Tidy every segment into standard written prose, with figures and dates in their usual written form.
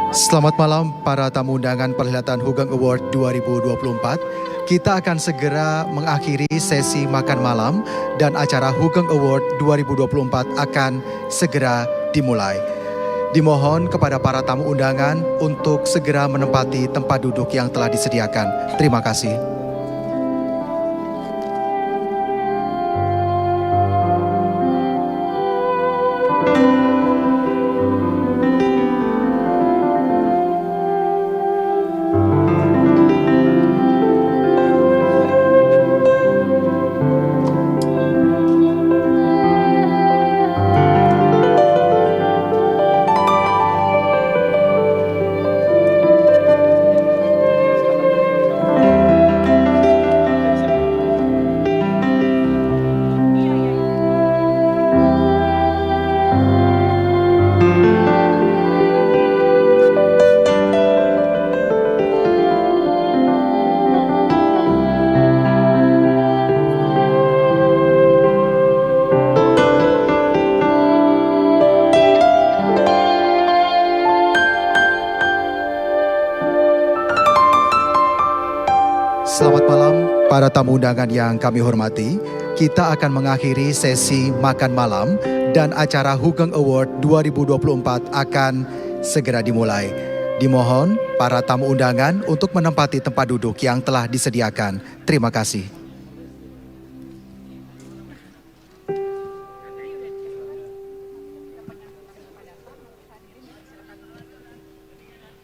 Selamat malam para tamu undangan perhelatan Hugeng Award 2024. Kita akan segera mengakhiri sesi makan malam dan acara Hugeng Award 2024 akan segera dimulai. Dimohon kepada para tamu undangan untuk segera menempati tempat duduk yang telah disediakan. Terima kasih. Selamat malam para tamu undangan yang kami hormati. Kita akan mengakhiri sesi makan malam dan acara Hugeng Award 2024 akan segera dimulai. Dimohon para tamu undangan untuk menempati tempat duduk yang telah disediakan. Terima kasih.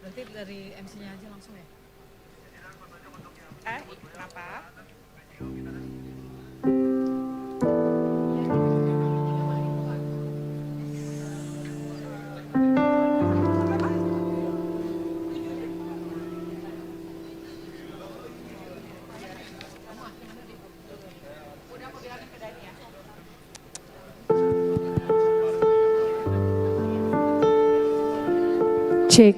Berarti dari MC-nya aja langsung ya? Kenapa? Cek.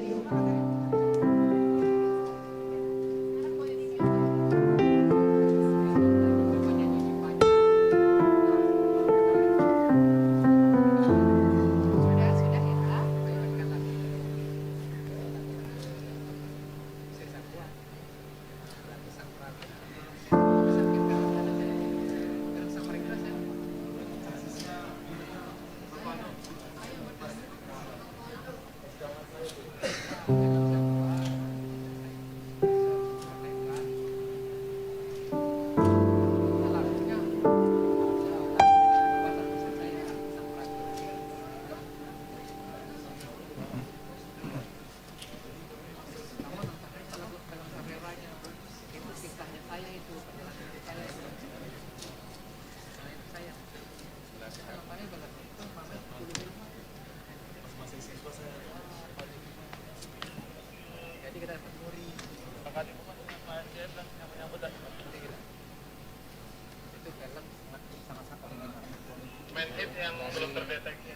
Yang belum terdeteksi.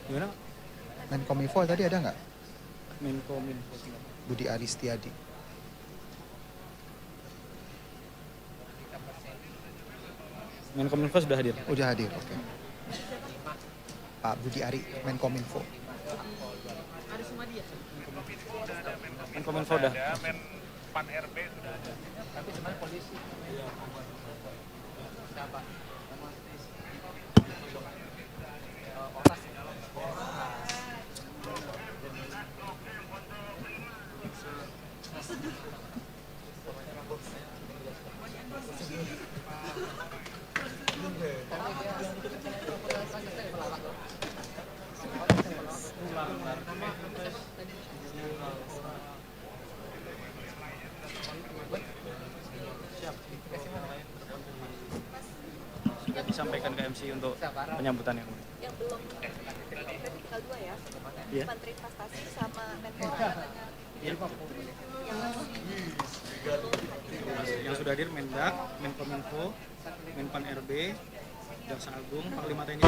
Gimana? Menkominfo tadi ada nggak? Menkominfo Budi Aris Setiadi. Menkominfo sudah hadir. Udah hadir, oke. Pak Budi Ari, Menkominfo. Menkominfo udah. Menpan RB sudah ada. Tapi sebenarnya polisi. Siapa? Sudah disampaikan ke MC untuk penyambutan yang Belum. Berarti tinggal dua ya? Iya. Menteri Investasi sama Menko. yang sudah hadir Mendak, Menkominfo, Menpan RB, Jaksa Agung, Panglima TNI.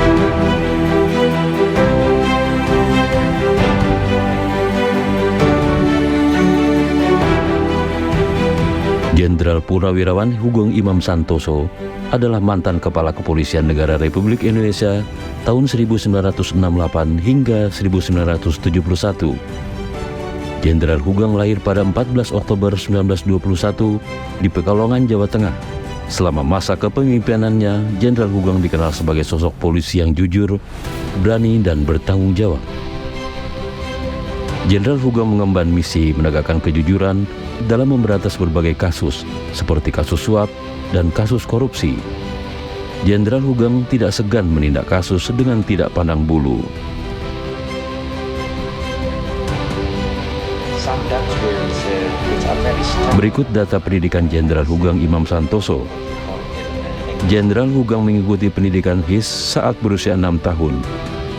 Jenderal Purnawirawan Hugeng Imam Santoso adalah mantan Kepala Kepolisian Negara Republik Indonesia tahun 1968 hingga 1971. Jenderal Hugeng lahir pada 14 Oktober 1921 di Pekalongan, Jawa Tengah. Selama masa kepemimpinannya, Jenderal Hugeng dikenal sebagai sosok polisi yang jujur, berani, dan bertanggung jawab. Jenderal Hugeng mengemban misi menegakkan kejujuran dalam memberantas berbagai kasus, seperti kasus suap dan kasus korupsi. Jenderal Hugeng tidak segan menindak kasus dengan tidak pandang bulu. Berikut data pendidikan Jenderal Hugeng Imam Santoso. Jenderal Hugeng mengikuti pendidikan HIS saat berusia 6 tahun.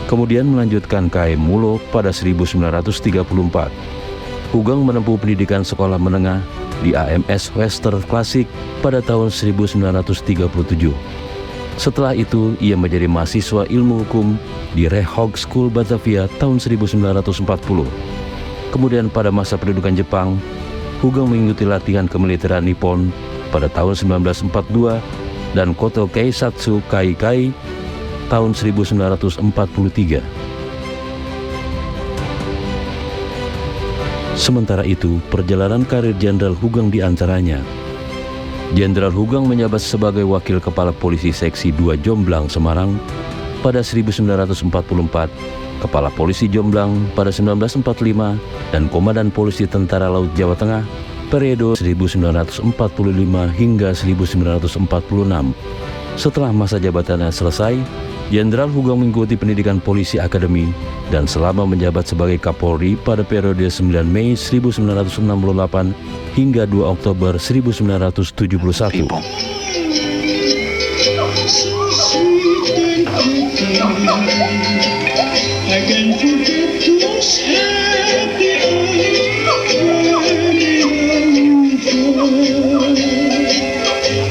Kemudian melanjutkan KM Mulo pada 1934. Hugeng menempuh pendidikan sekolah menengah di AMS Western Classic pada tahun 1937. Setelah itu, ia menjadi mahasiswa ilmu hukum di Rehog School Batavia tahun 1940. Kemudian pada masa pendudukan Jepang, Hugeng mengikuti latihan kemiliteran Nippon pada tahun 1942 dan Koto Keisatsu Kaikai tahun 1943. Sementara itu, perjalanan karir Jenderal Hugeng diantaranya: Jenderal Hugeng menjabat sebagai Wakil Kepala Polisi Seksi 2 Jomblang Semarang pada 1944, Kepala Polisi Jomblang pada 1945, dan Komandan Polisi Tentara Laut Jawa Tengah periode 1945 hingga 1946. Setelah masa jabatannya selesai, Jenderal Hugeng mengikuti pendidikan polisi akademi dan selama menjabat sebagai Kapolri pada periode 9 Mei 1968 hingga 2 Oktober 1971.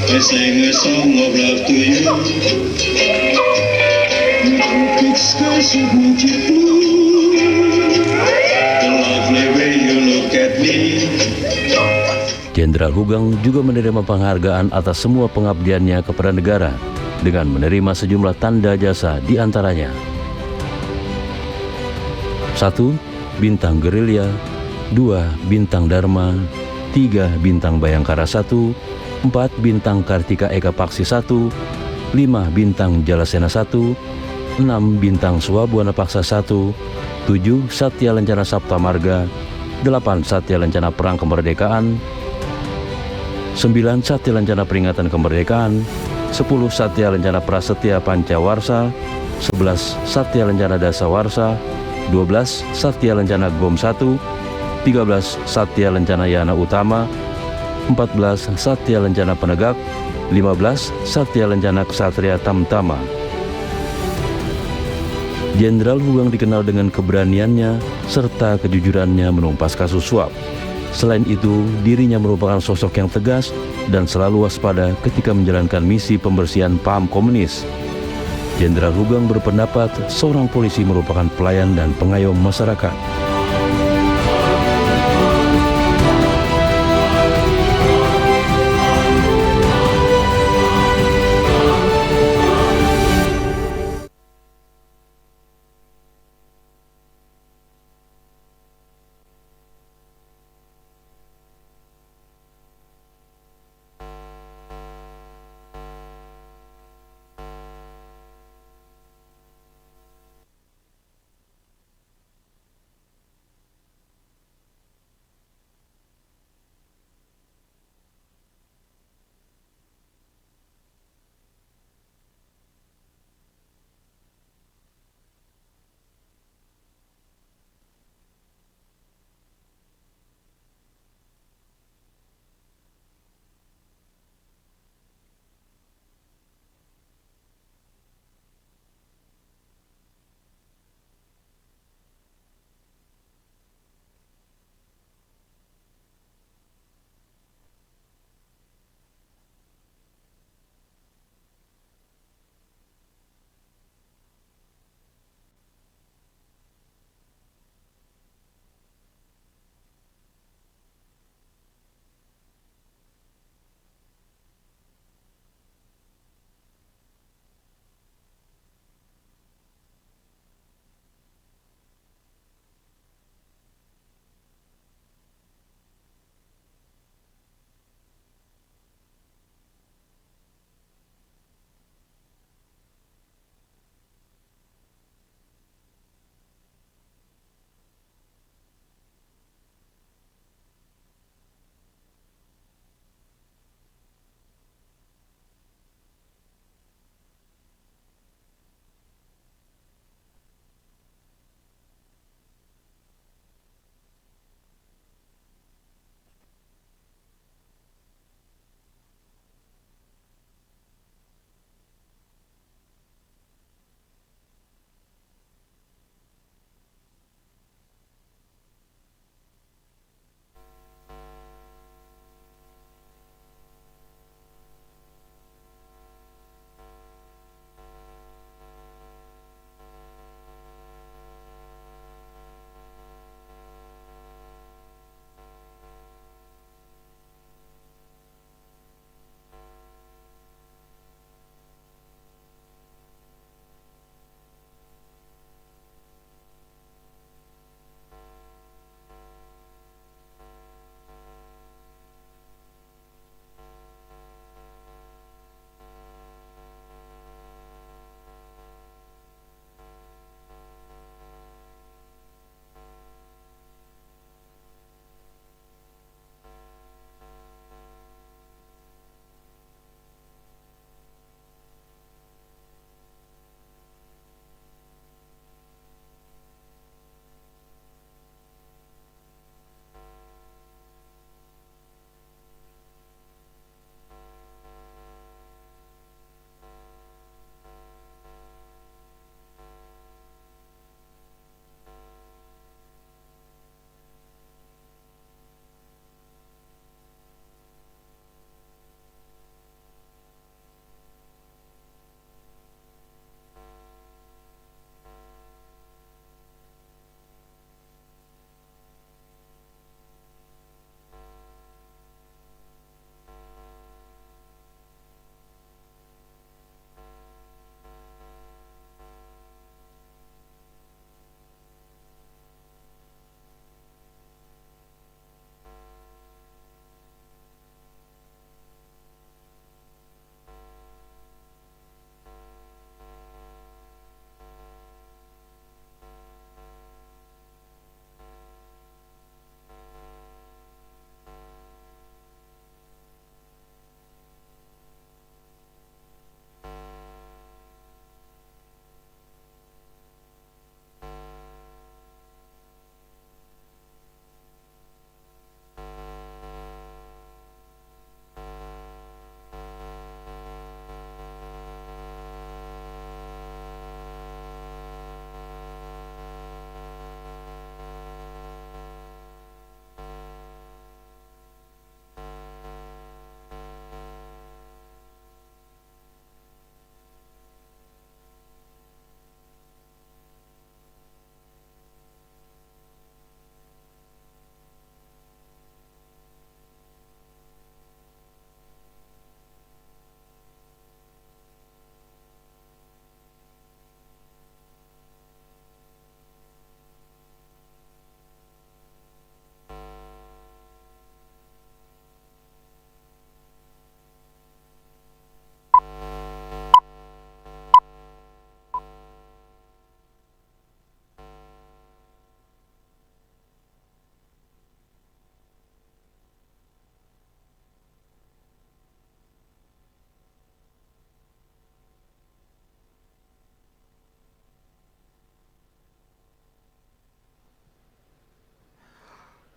I sang a song of love to you. Tropic skies of winter blue. The lovely way you look at me. Jenderal Hugeng juga menerima penghargaan atas semua pengabdiannya kepada negara dengan menerima sejumlah tanda jasa, di antaranya 1. Bintang Gerilya, 2. Bintang Dharma, 3. Bintang Bayangkara 1, 4. Bintang Kartika Eka Paksi 1, 5. Bintang Jalasena 1, 6. Bintang Swabwana Paksa 1, 7. Satya Lencana Sapta Marga, 8. Satya Lencana Perang Kemerdekaan, 9. Satya Lencana Peringatan Kemerdekaan, 10. Satya Lencana Prasetya Pancawarsa, 11. Satya Lencana Dasawarsa, 12. Satya Lencana Gom 1, 13. Satya Lencana Yana Utama, 14. Satya Lencana Penegak, 15. Satya Lencana Ksatria Tamtama. Jenderal Hugeng dikenal dengan keberaniannya serta kejujurannya menumpas kasus suap. Selain itu, dirinya merupakan sosok yang tegas dan selalu waspada ketika menjalankan misi pembersihan paham komunis. Jenderal Hugeng berpendapat seorang polisi merupakan pelayan dan pengayom masyarakat.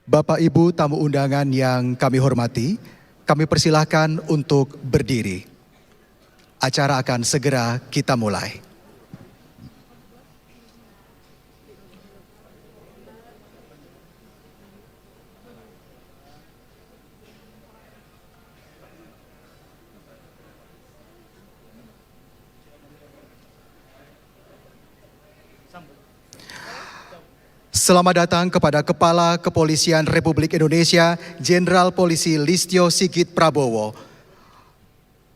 Bapak Ibu tamu undangan yang kami hormati, kami persilahkan untuk berdiri. Acara akan segera kita mulai. Selamat datang kepada Kepala Kepolisian Republik Indonesia, Jenderal Polisi Listio Sigit Prabowo.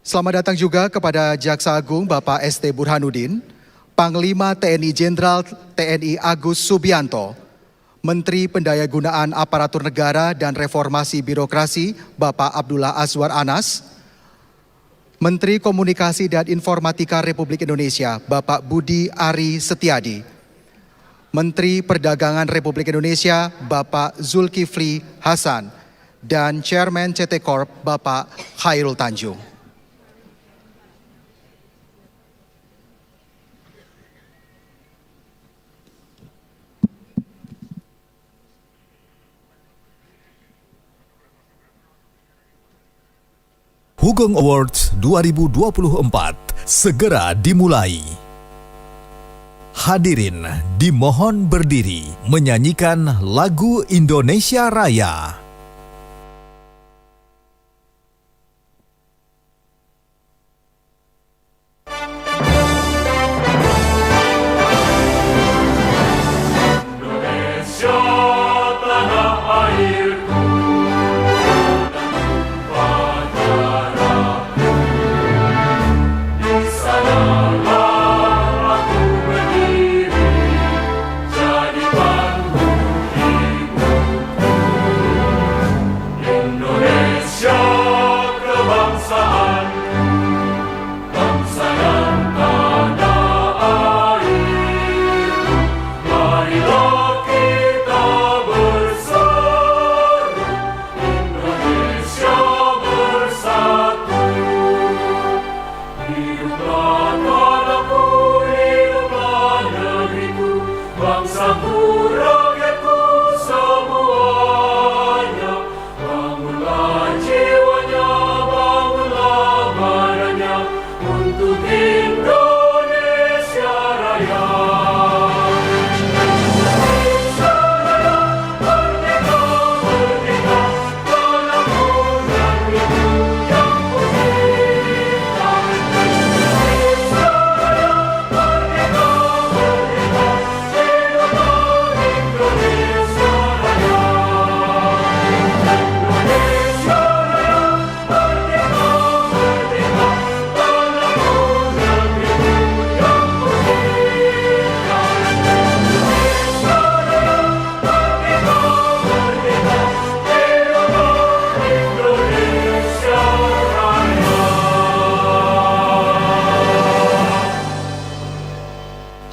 Selamat datang juga kepada Jaksa Agung Bapak ST Burhanuddin, Panglima TNI Jenderal TNI Agus Subianto, Menteri Pendayagunaan Aparatur Negara dan Reformasi Birokrasi Bapak Abdullah Azwar Anas, Menteri Komunikasi dan Informatika Republik Indonesia Bapak Budi Ari Setiadi, Menteri Perdagangan Republik Indonesia Bapak Zulkifli Hasan, dan Chairman CT Corp Bapak Khairul Tanjung. Hugeng Awards 2024 segera dimulai. Hadirin dimohon berdiri menyanyikan lagu Indonesia Raya.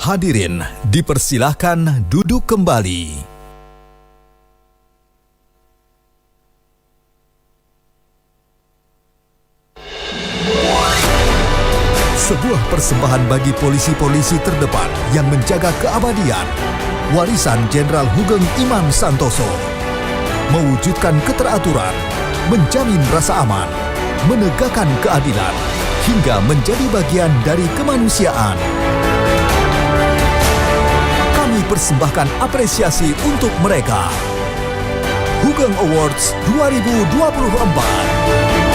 Hadirin dipersilahkan duduk kembali. Sebuah persembahan bagi polisi-polisi terdepan yang menjaga keabadian warisan Jenderal Hugeng Imam Santoso, mewujudkan keteraturan, menjamin rasa aman, menegakkan keadilan, hingga menjadi bagian dari kemanusiaan. Kami persembahkan apresiasi untuk mereka. Hugeng Awards 2024.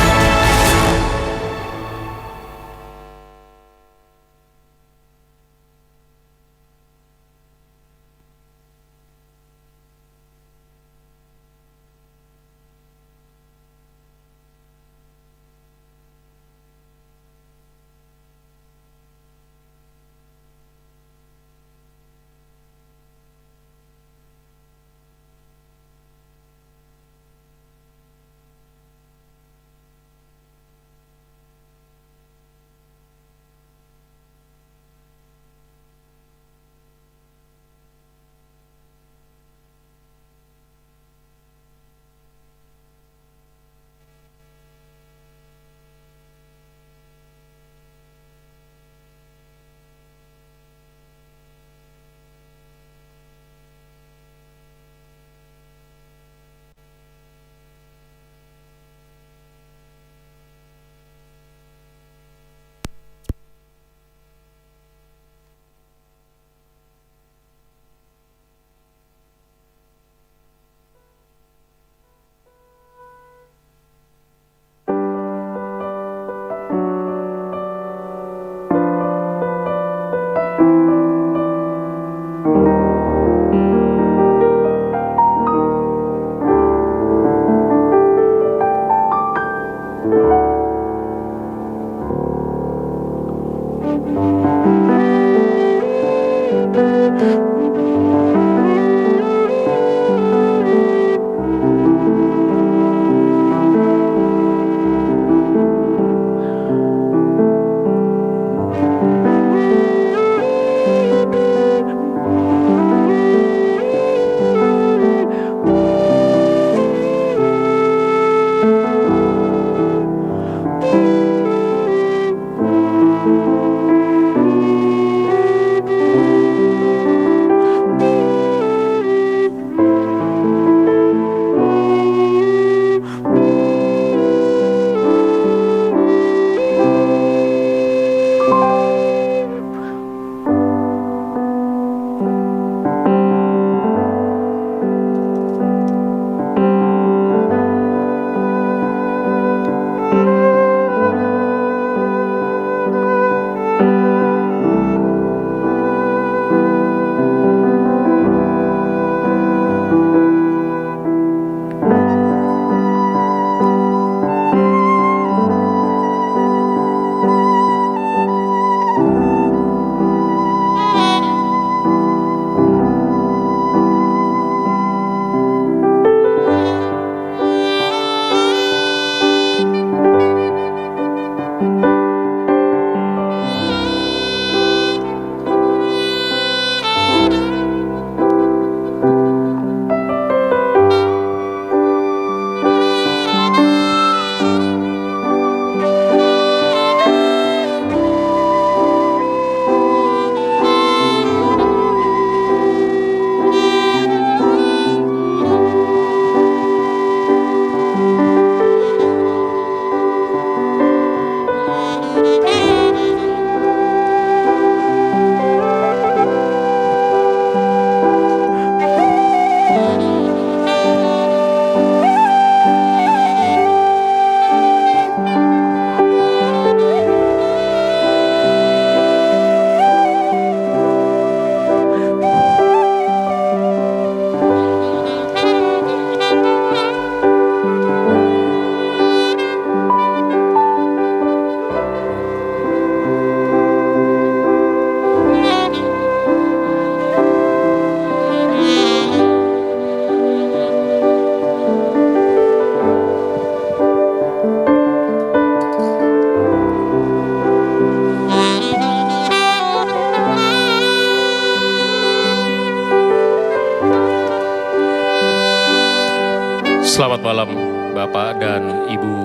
Selamat malam Bapak dan Ibu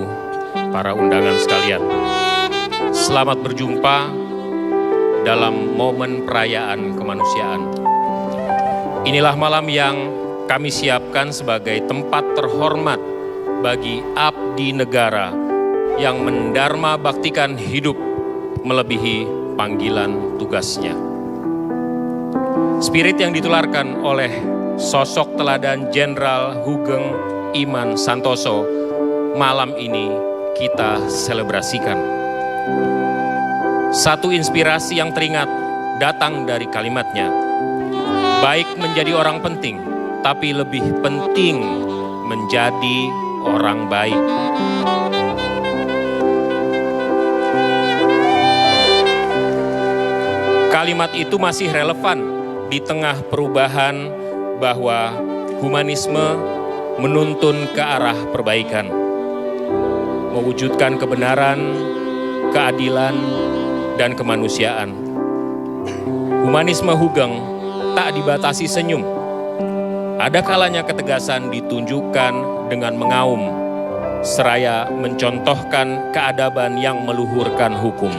para undangan sekalian. Selamat berjumpa dalam momen perayaan kemanusiaan. Inilah malam yang kami siapkan sebagai tempat terhormat bagi abdi negara yang mendarma baktikan hidup melebihi panggilan tugasnya. Spirit yang ditularkan oleh sosok teladan Jenderal Hugeng Iman Santoso malam ini kita selebrasikan. Satu inspirasi yang teringat datang dari kalimatnya. Baik menjadi orang penting, tapi lebih penting menjadi orang baik. Kalimat itu masih relevan di tengah perubahan bahwa humanisme menuntun ke arah perbaikan, mewujudkan kebenaran, keadilan, dan kemanusiaan. Humanisme Hugeng tak dibatasi senyum. Ada kalanya ketegasan ditunjukkan dengan mengaum, seraya mencontohkan keadaban yang meluhurkan hukum.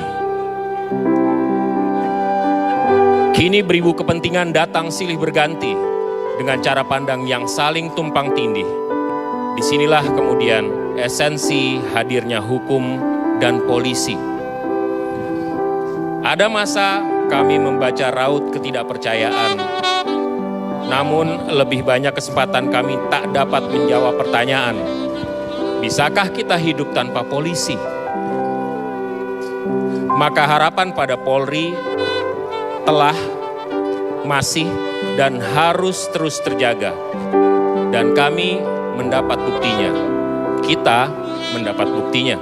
Kini beribu kepentingan datang silih berganti dengan cara pandang yang saling tumpang tindih. Disinilah kemudian esensi hadirnya hukum dan polisi. Ada masa kami membaca raut ketidakpercayaan, namun lebih banyak kesempatan kami tak dapat menjawab pertanyaan, bisakah kita hidup tanpa polisi? Maka harapan pada Polri telah, masih, dan harus terus terjaga. Dan kami mendapat buktinya. Kita mendapat buktinya.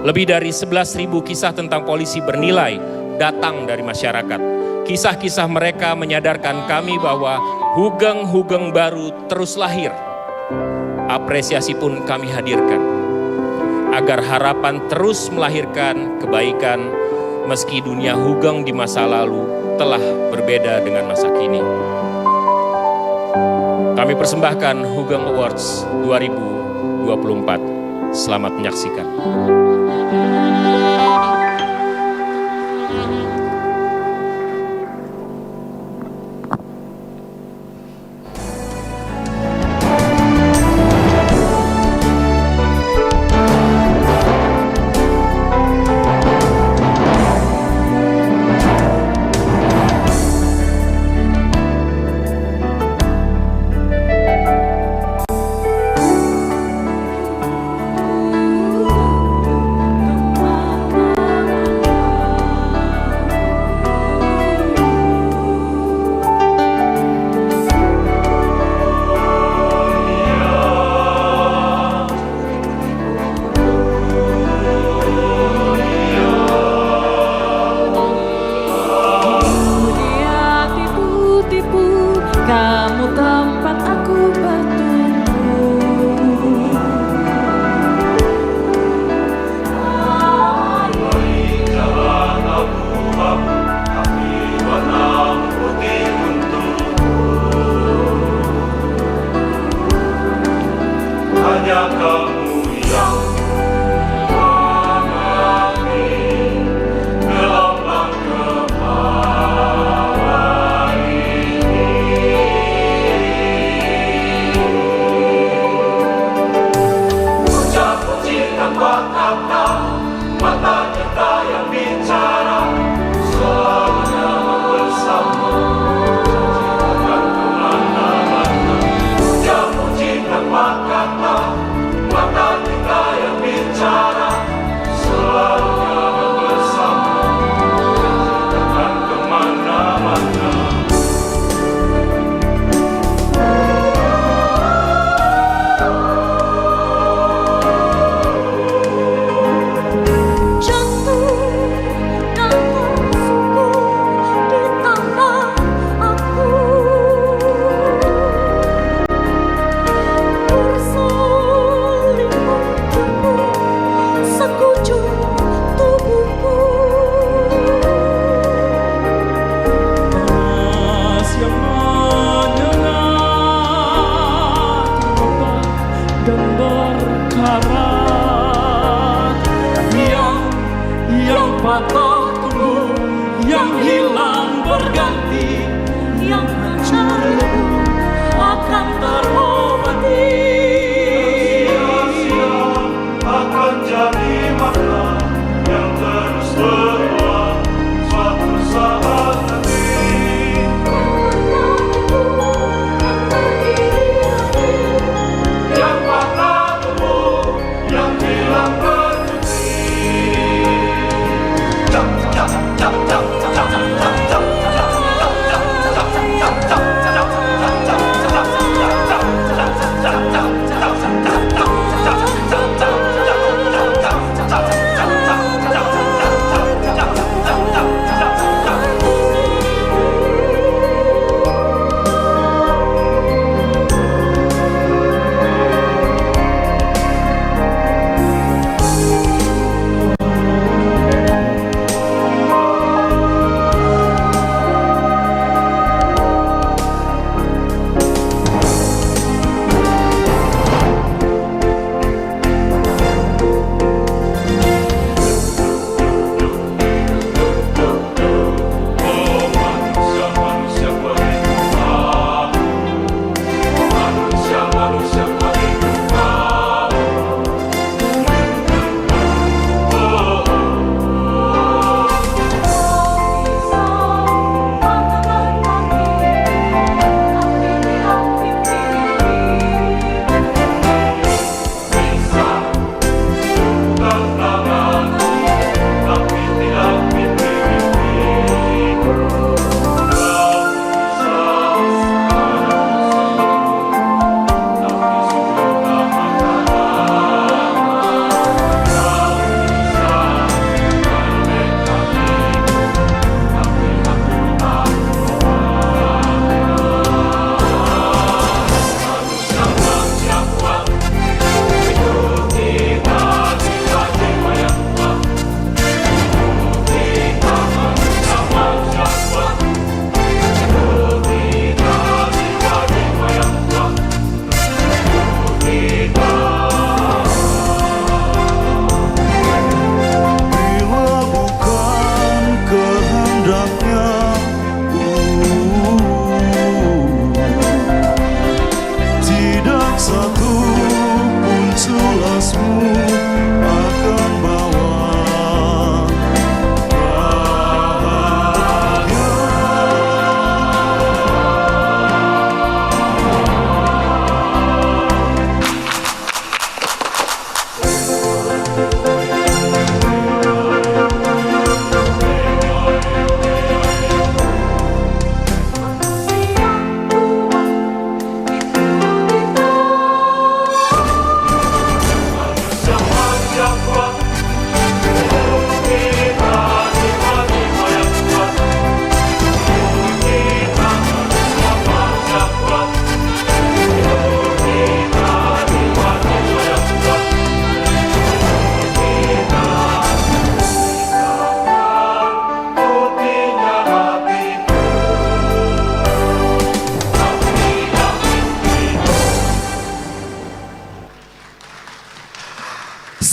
Lebih dari 11.000 kisah tentang polisi bernilai datang dari masyarakat. Kisah-kisah mereka menyadarkan kami bahwa hugeng-hugeng baru terus lahir. Apresiasi pun kami hadirkan. Agar harapan terus melahirkan kebaikan meski dunia hugeng di masa lalu telah berbeda dengan masa kini. Kami persembahkan Hugeng Awards 2024. Selamat menyaksikan. berkarat, yang patah tumbuh, yang hilang berganti, yang hancur lebur akan terobati. Akan jadi makna yang terus berulang suatu saat nanti. Yang patah tumbuh, yang hilang berganti.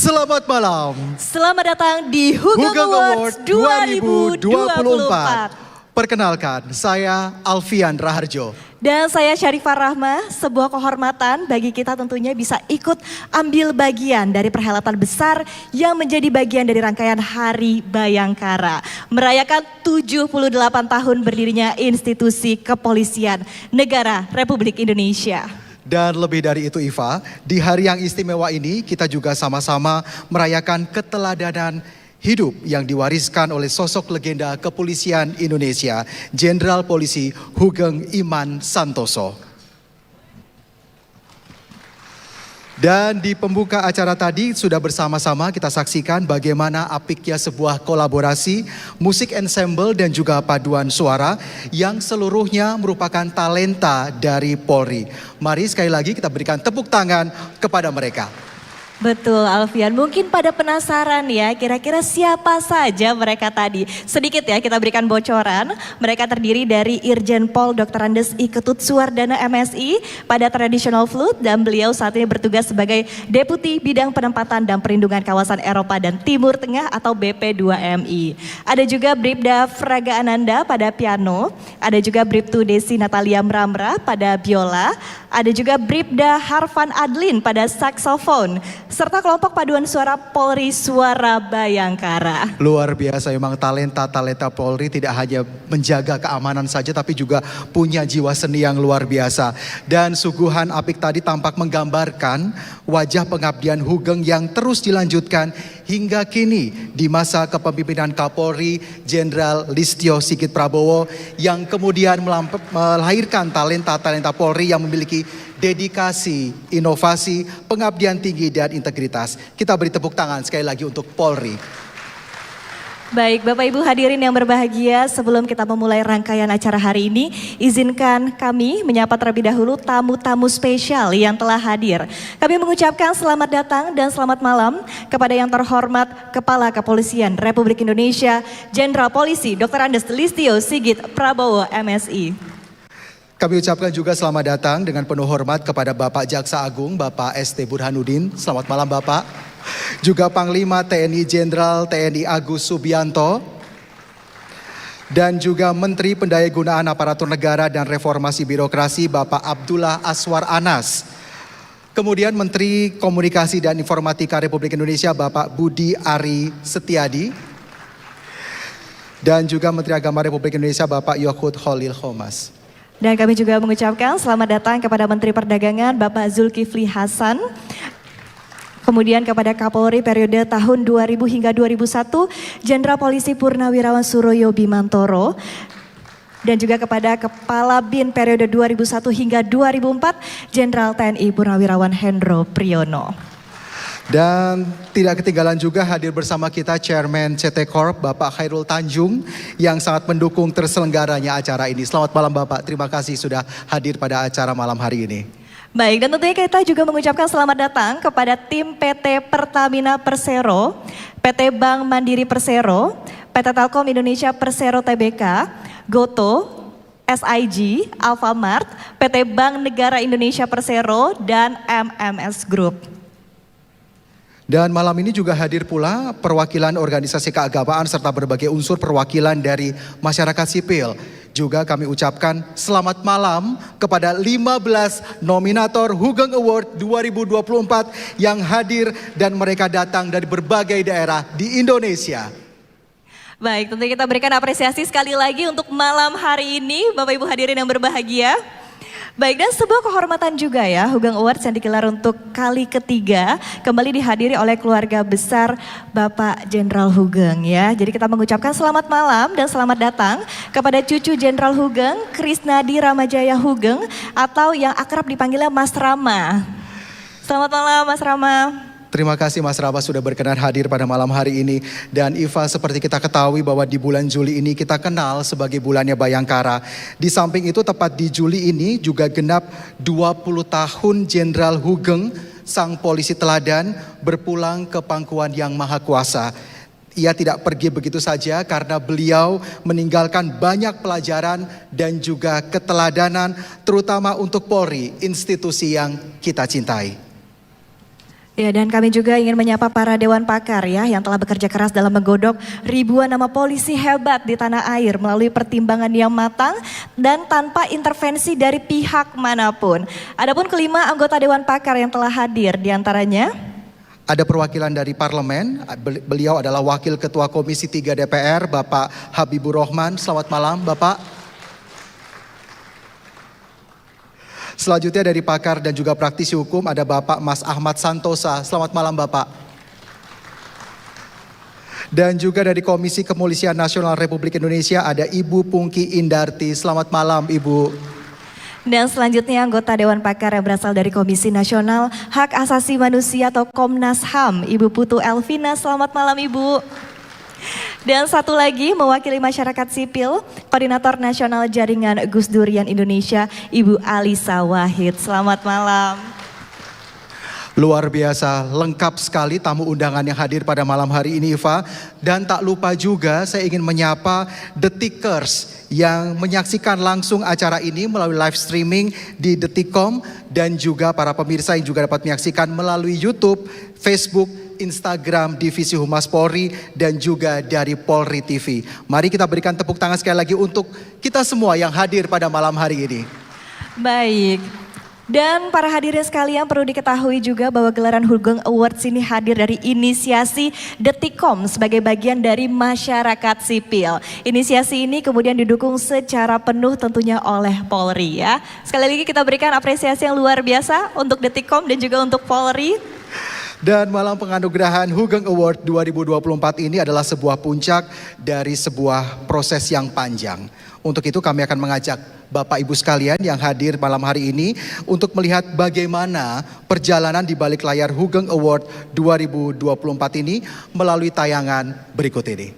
Selamat malam. Selamat datang di Hugeng Awards 2024. Perkenalkan, saya Alfian Raharjo. Dan saya Syarifah Rahma, sebuah kehormatan bagi kita tentunya bisa ikut ambil bagian dari perhelatan besar yang menjadi bagian dari rangkaian Hari Bayangkara. Merayakan 78 tahun berdirinya institusi kepolisian negara Republik Indonesia. Dan lebih dari itu Iva, di hari yang istimewa ini kita juga sama-sama merayakan keteladanan hidup yang diwariskan oleh sosok legenda kepolisian Indonesia, Jenderal Polisi Hugeng Iman Santoso. Dan di pembuka acara tadi sudah bersama-sama kita saksikan bagaimana apiknya sebuah kolaborasi musik ensemble dan juga paduan suara yang seluruhnya merupakan talenta dari Polri. Mari sekali lagi kita berikan tepuk tangan kepada mereka. Betul Alfian, mungkin pada penasaran ya kira-kira siapa saja mereka tadi. Sedikit ya kita berikan bocoran, mereka terdiri dari Irjen Pol Dr. Andes I Ketut Suwardana MSI pada Traditional Flute dan beliau saat ini bertugas sebagai Deputi Bidang Penempatan dan Perlindungan Kawasan Eropa dan Timur Tengah atau BP2MI. Ada juga Bribda Fraga Ananda pada piano, ada juga Bribtu Desi Natalia Mramra pada biola, ada juga Bribda Harvan Adlin pada saksofon, serta kelompok paduan suara Polri Suara Bayangkara. Luar biasa memang talenta Polri tidak hanya menjaga keamanan saja tapi juga punya jiwa seni yang luar biasa. Dan suguhan apik tadi tampak menggambarkan wajah pengabdian Hugeng yang terus dilanjutkan hingga kini di masa kepemimpinan Kapolri Jenderal Listio Sigit Prabowo yang kemudian melahirkan talenta Polri yang memiliki dedikasi, inovasi, pengabdian tinggi dan integritas. Kita beri tepuk tangan sekali lagi untuk Polri. Baik Bapak Ibu hadirin yang berbahagia, sebelum kita memulai rangkaian acara hari ini, izinkan kami menyapa terlebih dahulu tamu-tamu spesial yang telah hadir. Kami mengucapkan selamat datang dan selamat malam kepada yang terhormat Kepala Kepolisian Republik Indonesia, Jenderal Polisi Dr. Andes Listio Sigit Prabowo MSI. Kami ucapkan juga selamat datang dengan penuh hormat kepada Bapak Jaksa Agung, Bapak ST Burhanuddin. Selamat malam Bapak. Juga Panglima TNI Jenderal TNI Agus Subianto. Dan juga Menteri Pendayagunaan Aparatur Negara dan Reformasi Birokrasi Bapak Abdullah Aswar Anas. Kemudian Menteri Komunikasi dan Informatika Republik Indonesia Bapak Budi Ari Setiadi. Dan juga Menteri Agama Republik Indonesia Bapak Yohud Khalil Khomas. Dan kami juga mengucapkan selamat datang kepada Menteri Perdagangan Bapak Zulkifli Hasan. Kemudian kepada Kapolri periode tahun 2000 hingga 2001, Jenderal Polisi Purnawirawan Suroyo Bimantoro. Dan juga kepada Kepala BIN periode 2001 hingga 2004, Jenderal TNI Purnawirawan Hendro Priyono. Dan tidak ketinggalan juga hadir bersama kita Chairman CT Corp Bapak Khairul Tanjung yang sangat mendukung terselenggaranya acara ini. Selamat malam Bapak, terima kasih sudah hadir pada acara malam hari ini. Baik, dan tentunya kita juga mengucapkan selamat datang kepada tim PT Pertamina Persero, PT Bank Mandiri Persero, PT Telkom Indonesia Persero Tbk, Goto, SIG, Alfamart, PT Bank Negara Indonesia Persero, dan MMS Group. Dan malam ini juga hadir pula perwakilan organisasi keagamaan serta berbagai unsur perwakilan dari masyarakat sipil. Juga kami ucapkan selamat malam kepada 15 nominator Hugeng Award 2024 yang hadir dan mereka datang dari berbagai daerah di Indonesia. Baik, tentu kita berikan apresiasi sekali lagi untuk malam hari ini Bapak Ibu hadirin yang berbahagia. Baik, dan sebuah kehormatan juga ya, Hugeng Awards yang digelar untuk kali ketiga kembali dihadiri oleh keluarga besar Bapak Jenderal Hugeng ya. Jadi kita mengucapkan selamat malam dan selamat datang kepada cucu Jenderal Hugeng, Krisnadi Ramajaya Hugeng atau yang akrab dipanggilnya Mas Rama. Selamat malam Mas Rama. Terima kasih Mas Rama sudah berkenan hadir pada malam hari ini. Dan Iva, seperti kita ketahui bahwa di bulan Juli ini kita kenal sebagai bulannya Bayangkara. Di samping itu tepat di Juli ini juga genap 20 tahun Jenderal Hugeng, sang polisi teladan, berpulang ke pangkuan Yang Maha Kuasa. Ia tidak pergi begitu saja karena beliau meninggalkan banyak pelajaran dan juga keteladanan terutama untuk Polri, institusi yang kita cintai. Ya, dan kami juga ingin menyapa para dewan pakar ya yang telah bekerja keras dalam menggodok ribuan nama polisi hebat di tanah air melalui pertimbangan yang matang dan tanpa intervensi dari pihak manapun. Adapun kelima anggota dewan pakar yang telah hadir diantaranya ada perwakilan dari parlemen, beliau adalah Wakil Ketua Komisi 3 DPR Bapak Habibur Rahman. Selamat malam Bapak. Selanjutnya dari pakar dan juga praktisi hukum ada Bapak Mas Ahmad Santosa. Selamat malam Bapak. Dan juga dari Komisi Kepolisian Nasional Republik Indonesia ada Ibu Pungki Indarti. Selamat malam Ibu. Dan selanjutnya anggota Dewan Pakar yang berasal dari Komisi Nasional Hak Asasi Manusia atau Komnas HAM, Ibu Putu Elvina. Selamat malam Ibu. Dan satu lagi mewakili masyarakat sipil, Koordinator Nasional Jaringan Gus Durian Indonesia, Ibu Alisa Wahid. Selamat malam. Luar biasa, lengkap sekali tamu undangan yang hadir pada malam hari ini, Iva. Dan tak lupa juga saya ingin menyapa Detikers yang menyaksikan langsung acara ini melalui live streaming di Detikcom, dan juga para pemirsa yang juga dapat menyaksikan melalui YouTube, Facebook, Instagram Divisi Humas Polri, dan juga dari Polri TV. Mari kita berikan tepuk tangan sekali lagi untuk kita semua yang hadir pada malam hari ini. Baik. Dan para hadirin sekalian, perlu diketahui juga bahwa gelaran Hugeng Awards ini hadir dari inisiasi Detikcom sebagai bagian dari masyarakat sipil. Inisiasi ini kemudian didukung secara penuh tentunya oleh Polri ya. Sekali lagi kita berikan apresiasi yang luar biasa untuk Detikcom dan juga untuk Polri. Dan malam penganugerahan Hugeng Award 2024 ini adalah sebuah puncak dari sebuah proses yang panjang. Untuk itu kami akan mengajak Bapak Ibu sekalian yang hadir malam hari ini untuk melihat bagaimana perjalanan di balik layar Hugeng Award 2024 ini melalui tayangan berikut ini.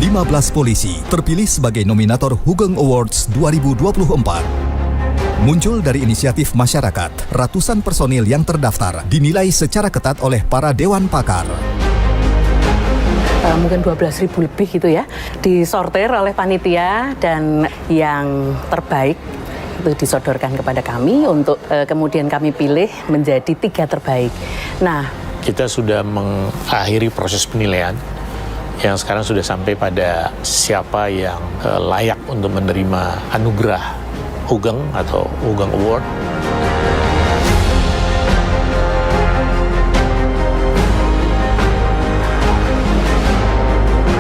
"15 polisi terpilih sebagai nominator Hugeng Awards 2024. Muncul dari inisiatif masyarakat, ratusan personil yang terdaftar dinilai secara ketat oleh para dewan pakar. Mungkin 12.000 lebih gitu ya, disortir oleh panitia, dan yang terbaik itu disodorkan kepada kami untuk kemudian kami pilih menjadi 3 terbaik. Nah, kita sudah mengakhiri proses penilaian yang sekarang sudah sampai pada siapa yang layak untuk menerima anugerah Hugeng atau Hugeng Award.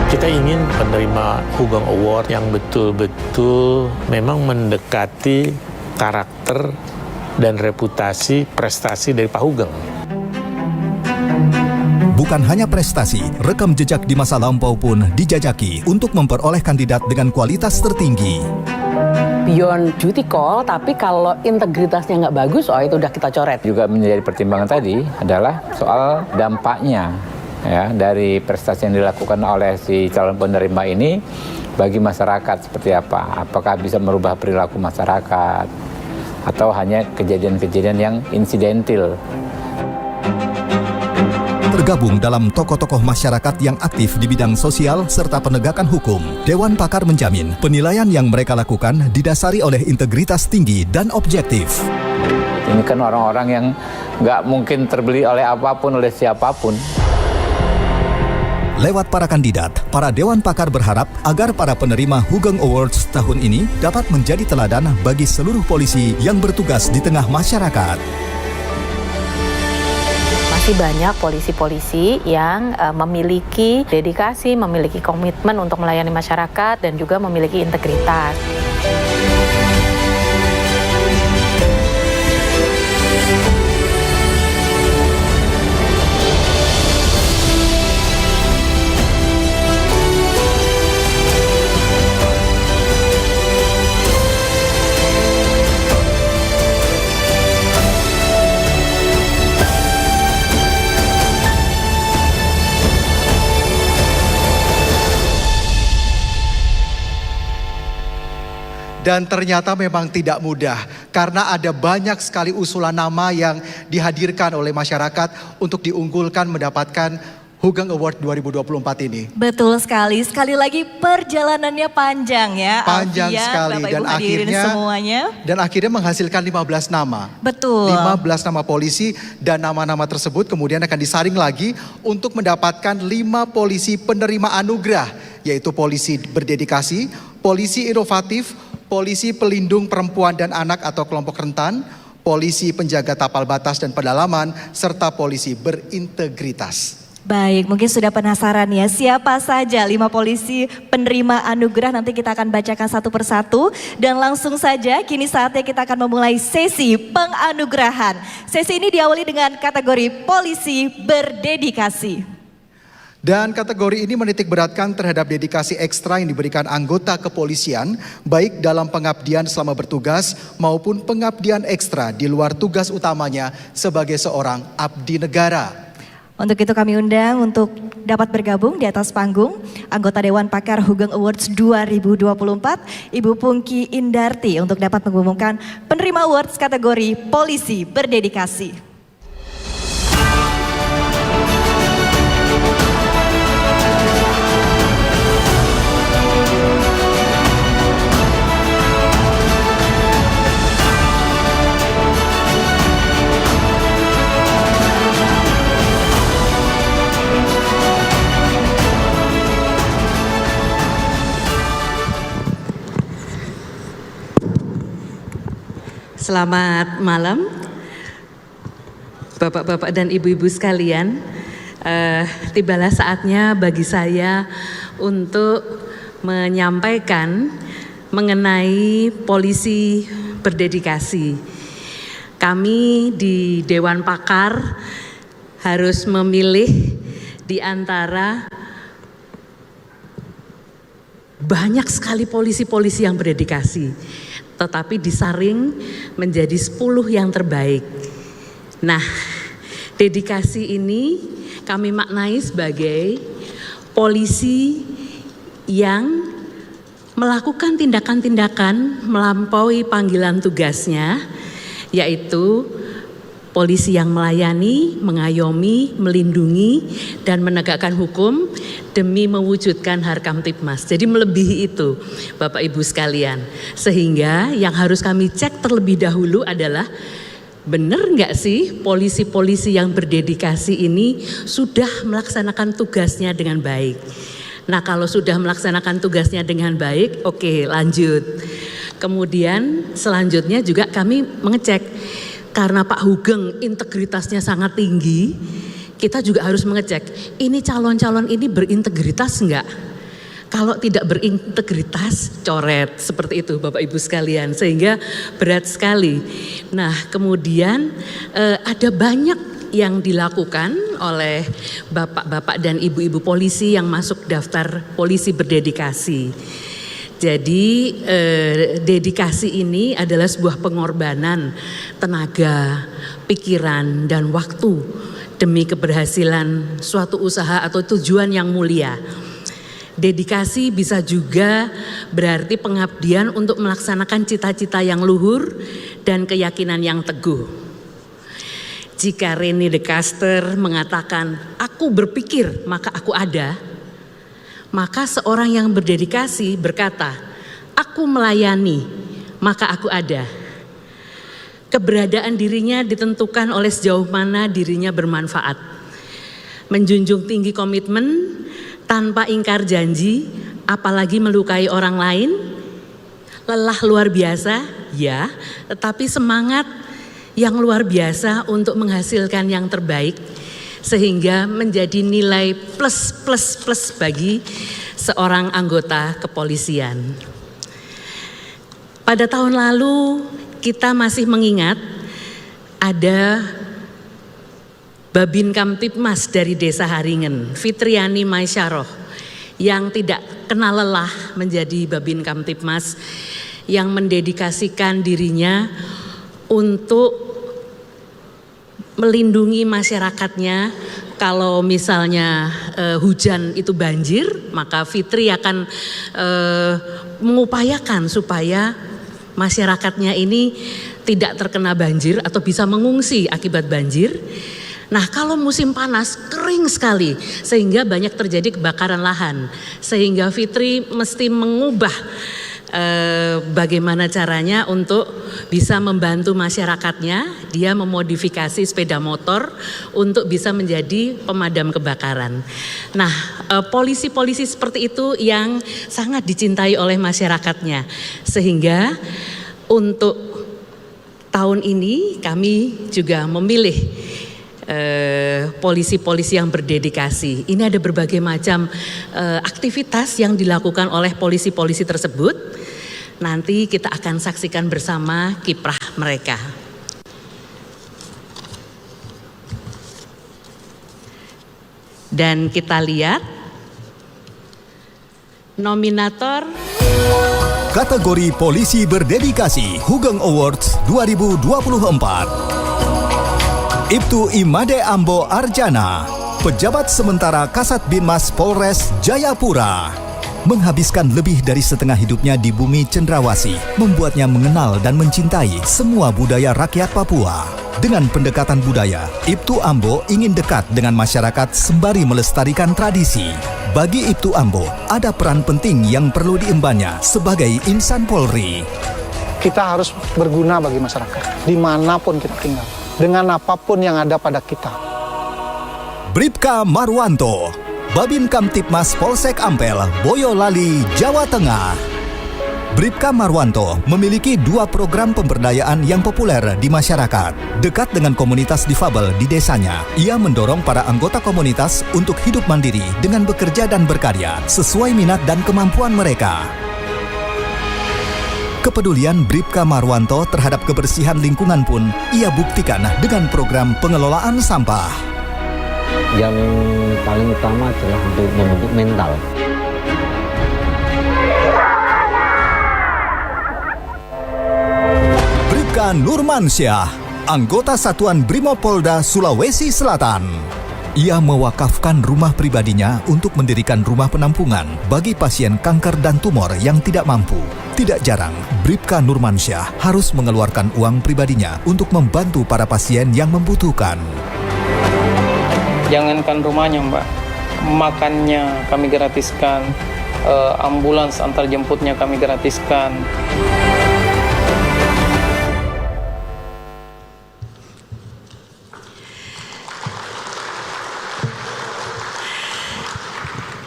Kita ingin penerima Hugeng Award yang betul-betul memang mendekati karakter dan reputasi prestasi dari Pak Hugeng. Bukan hanya prestasi, rekam jejak di masa lampau pun dijajaki untuk memperoleh kandidat dengan kualitas tertinggi. Beyond duty call, tapi kalau integritasnya nggak bagus, itu udah kita coret. Juga menjadi pertimbangan tadi adalah soal dampaknya ya dari prestasi yang dilakukan oleh si calon penerima ini bagi masyarakat seperti apa. Apakah bisa merubah perilaku masyarakat atau hanya kejadian-kejadian yang insidentil. Tergabung dalam tokoh-tokoh masyarakat yang aktif di bidang sosial serta penegakan hukum, Dewan Pakar menjamin penilaian yang mereka lakukan didasari oleh integritas tinggi dan objektif. Ini kan orang-orang yang nggak mungkin terbeli oleh apapun, oleh siapapun. Lewat para kandidat, para Dewan Pakar berharap agar para penerima Hugeng Awards tahun ini dapat menjadi teladan bagi seluruh polisi yang bertugas di tengah masyarakat. Masih banyak polisi-polisi yang memiliki dedikasi, memiliki komitmen untuk melayani masyarakat, dan juga memiliki integritas. Dan ternyata memang tidak mudah karena ada banyak sekali usulan nama yang dihadirkan oleh masyarakat untuk diunggulkan mendapatkan Hugeng Award 2024 ini. Betul sekali. Sekali lagi perjalanannya panjang ya. Panjang Alfian, sekali Bapak, dan Ibu hadirin semuanya. akhirnya menghasilkan 15 nama. Betul. 15 nama polisi, dan nama-nama tersebut kemudian akan disaring lagi untuk mendapatkan 5 polisi penerima anugerah, yaitu polisi berdedikasi, polisi inovatif, polisi pelindung perempuan dan anak atau kelompok rentan, polisi penjaga tapal batas dan pedalaman, serta polisi berintegritas. Baik, mungkin sudah penasaran ya siapa saja 5 polisi penerima anugerah. Nanti kita akan bacakan satu persatu. Dan langsung saja kini saatnya kita akan memulai sesi penganugerahan. Sesi ini diawali dengan kategori polisi berdedikasi. Dan kategori ini menitik beratkan terhadap dedikasi ekstra yang diberikan anggota kepolisian, baik dalam pengabdian selama bertugas maupun pengabdian ekstra di luar tugas utamanya sebagai seorang abdi negara. Untuk itu kami undang untuk dapat bergabung di atas panggung anggota Dewan Pakar Hugeng Awards 2024, Ibu Pungki Indarti, untuk dapat mengumumkan penerima awards kategori Polisi Berdedikasi. Selamat malam, Bapak-bapak dan Ibu-ibu sekalian. Tibalah saatnya bagi saya untuk menyampaikan mengenai polisi berdedikasi. Kami di Dewan Pakar harus memilih di antara banyak sekali polisi-polisi yang berdedikasi, tetapi disaring menjadi 10 yang terbaik. Nah, dedikasi ini kami maknai sebagai polisi yang melakukan tindakan-tindakan melampaui panggilan tugasnya, yaitu polisi yang melayani, mengayomi, melindungi, dan menegakkan hukum demi mewujudkan Harkam Tipmas. Jadi melebihi itu, Bapak Ibu sekalian. Sehingga yang harus kami cek terlebih dahulu adalah, benar nggak sih polisi-polisi yang berdedikasi ini sudah melaksanakan tugasnya dengan baik? Nah, kalau sudah melaksanakan tugasnya dengan baik, oke, lanjut. Kemudian selanjutnya juga kami mengecek, karena Pak Hugeng integritasnya sangat tinggi, kita juga harus mengecek, ini calon-calon ini berintegritas enggak? Kalau tidak berintegritas, coret, seperti itu Bapak Ibu sekalian, sehingga berat sekali. Nah, kemudian ada banyak yang dilakukan oleh bapak-bapak dan ibu-ibu polisi yang masuk daftar polisi berdedikasi. Jadi dedikasi ini adalah sebuah pengorbanan tenaga, pikiran, dan waktu demi keberhasilan suatu usaha atau tujuan yang mulia. Dedikasi bisa juga berarti pengabdian untuk melaksanakan cita-cita yang luhur dan keyakinan yang teguh. Jika Rene de Caster mengatakan, aku berpikir maka aku ada, maka seorang yang berdedikasi berkata, aku melayani, maka aku ada. Keberadaan dirinya ditentukan oleh sejauh mana dirinya bermanfaat. Menjunjung tinggi komitmen tanpa ingkar janji, apalagi melukai orang lain. Lelah luar biasa, ya, tetapi semangat yang luar biasa untuk menghasilkan yang terbaik, sehingga menjadi nilai plus bagi seorang anggota kepolisian. Pada tahun lalu kita masih mengingat ada Babin Kamtipmas dari Desa Haringen, Fitriani Maisaroh, yang tidak kenal lelah menjadi Babin Kamtipmas, yang mendedikasikan dirinya untuk melindungi masyarakatnya. Kalau misalnya hujan itu banjir, maka Fitri akan mengupayakan supaya masyarakatnya ini tidak terkena banjir atau bisa mengungsi akibat banjir. Nah, kalau musim panas kering sekali sehingga banyak terjadi kebakaran lahan, sehingga Fitri mesti mengubah bagaimana caranya untuk bisa membantu masyarakatnya. Dia memodifikasi sepeda motor untuk bisa menjadi pemadam kebakaran. Nah, polisi-polisi seperti itu yang sangat dicintai oleh masyarakatnya, sehingga untuk tahun ini kami juga memilih polisi-polisi yang berdedikasi. Ini ada berbagai macam aktivitas yang dilakukan oleh polisi-polisi tersebut. Nanti kita akan saksikan bersama kiprah mereka. Dan kita lihat nominator kategori Polisi Berdedikasi Hugeng Awards 2024. Ibtu Imade Ambo Arjana, Pejabat sementara Kasat Binmas Polres Jayapura. Menghabiskan lebih dari setengah hidupnya di bumi Cendrawasih, membuatnya mengenal dan mencintai semua budaya rakyat Papua. Dengan pendekatan budaya, Ibtu Ambo ingin dekat dengan masyarakat sembari melestarikan tradisi. Bagi Ibtu Ambo, ada peran penting yang perlu diembannya sebagai insan Polri. Kita harus berguna bagi masyarakat, dimanapun kita tinggal, dengan apapun yang ada pada kita. Bribka Marwanto, Babin Kamtipmas Polsek Ampel, Boyolali, Jawa Tengah. Bribka Marwanto memiliki 2 program pemberdayaan yang populer di masyarakat. Dekat dengan komunitas difabel di desanya, ia mendorong para anggota komunitas untuk hidup mandiri dengan bekerja dan berkarya sesuai minat dan kemampuan mereka. Kepedulian Bribka Marwanto terhadap kebersihan lingkungan pun ia buktikan dengan program pengelolaan sampah. Yang paling utama adalah untuk membentuk mental. Bribka Nurmansyah, anggota Satuan Brimopolda Sulawesi Selatan. Ia mewakafkan rumah pribadinya untuk mendirikan rumah penampungan bagi pasien kanker dan tumor yang tidak mampu. Tidak jarang, Bribka Nurmansyah harus mengeluarkan uang pribadinya untuk membantu para pasien yang membutuhkan. Jangankan rumahnya, Mbak, makannya kami gratiskan, ambulans antar jemputnya kami gratiskan.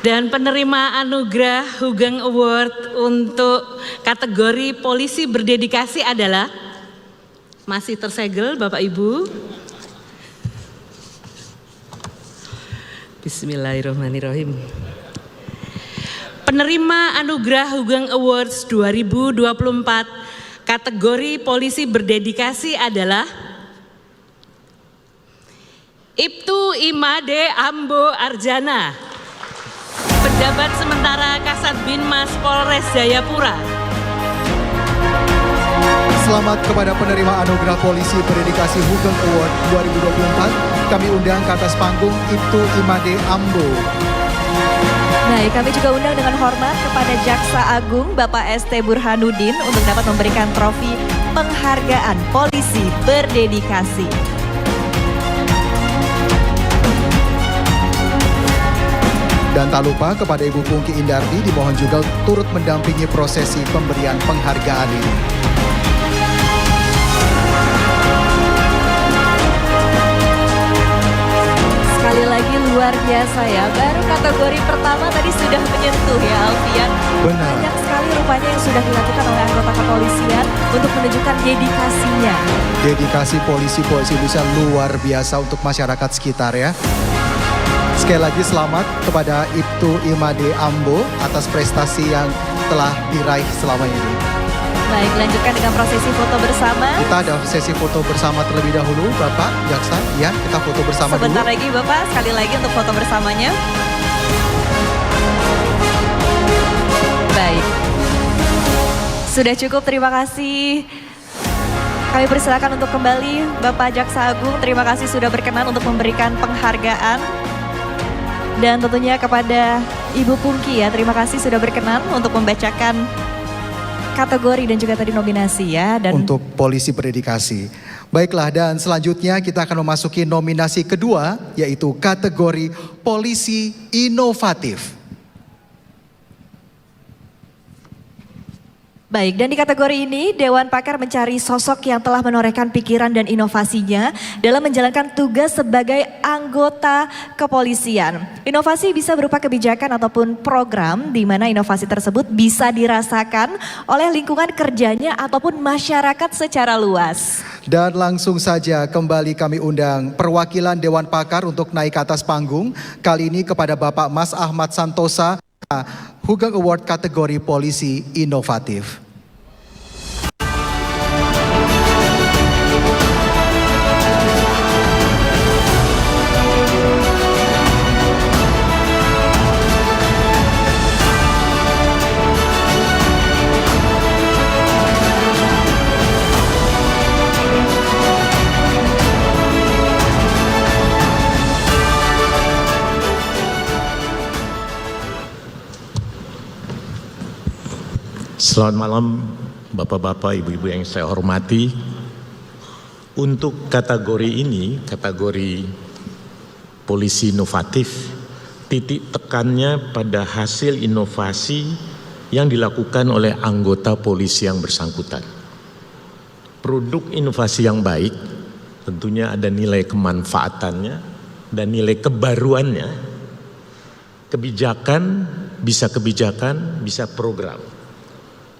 Dan penerima anugerah Hugeng Award untuk kategori polisi berdedikasi adalah, masih tersegel Bapak Ibu. Bismillahirrahmanirrahim. Penerima anugerah Hugeng Awards 2024 kategori polisi berdedikasi adalah Ibtu Imade Ambo Arjana, pejabat sementara Kasat Binmas Polres Jayapura. Selamat kepada penerima anugerah polisi berdedikasi Hugeng Award 2024. Kami undang ke atas panggung Ibtu Imade Ambo. Baik, kami juga undang dengan hormat kepada Jaksa Agung Bapak ST Burhanuddin untuk dapat memberikan trofi penghargaan polisi berdedikasi. Dan tak lupa kepada Ibu Pungki Indarti dimohon juga turut mendampingi prosesi pemberian penghargaan ini. Sekali lagi luar biasa ya, baru kategori pertama tadi sudah menyentuh ya Alfian. Benar. Banyak sekali rupanya yang sudah dilakukan oleh anggota kepolisian untuk menunjukkan dedikasinya. Dedikasi polisi Indonesia luar biasa untuk masyarakat sekitar ya. Sekali lagi selamat kepada Ibtu Imade Ambo atas prestasi yang telah diraih selama ini. Baik, lanjutkan dengan prosesi foto bersama. Kita ada sesi foto bersama terlebih dahulu, Bapak Jaksa. Ya, kita foto bersama Sebentar dulu. lagi Bapak, sekali lagi untuk foto bersamanya. Baik. Sudah cukup, terima kasih. Kami persilakan untuk kembali Bapak Jaksa Agung. Terima kasih sudah berkenan untuk memberikan penghargaan. Dan tentunya kepada Ibu Pungki ya, terima kasih sudah berkenan untuk membacakan kategori dan juga tadi nominasi ya. Dan untuk polisi berdedikasi. Baiklah, dan selanjutnya kita akan memasuki nominasi kedua, yaitu kategori polisi inovatif. baik, dan di kategori ini Dewan Pakar mencari sosok yang telah menorehkan pikiran dan inovasinya dalam menjalankan tugas sebagai anggota kepolisian. Inovasi bisa berupa kebijakan ataupun program di mana inovasi tersebut bisa dirasakan oleh lingkungan kerjanya ataupun masyarakat secara luas. Dan langsung saja kembali kami undang perwakilan Dewan Pakar untuk naik ke atas panggung. Kali ini kepada Bapak Mas Ahmad Santosa, Hugeng Award kategori polisi inovatif. Selamat malam Bapak-bapak, Ibu-ibu yang saya hormati. Untuk kategori ini, kategori polisi inovatif, titik tekannya pada hasil inovasi yang dilakukan oleh anggota polisi yang bersangkutan. Produk inovasi yang baik tentunya ada nilai kemanfaatannya dan nilai kebaruannya. Kebijakan, bisa program.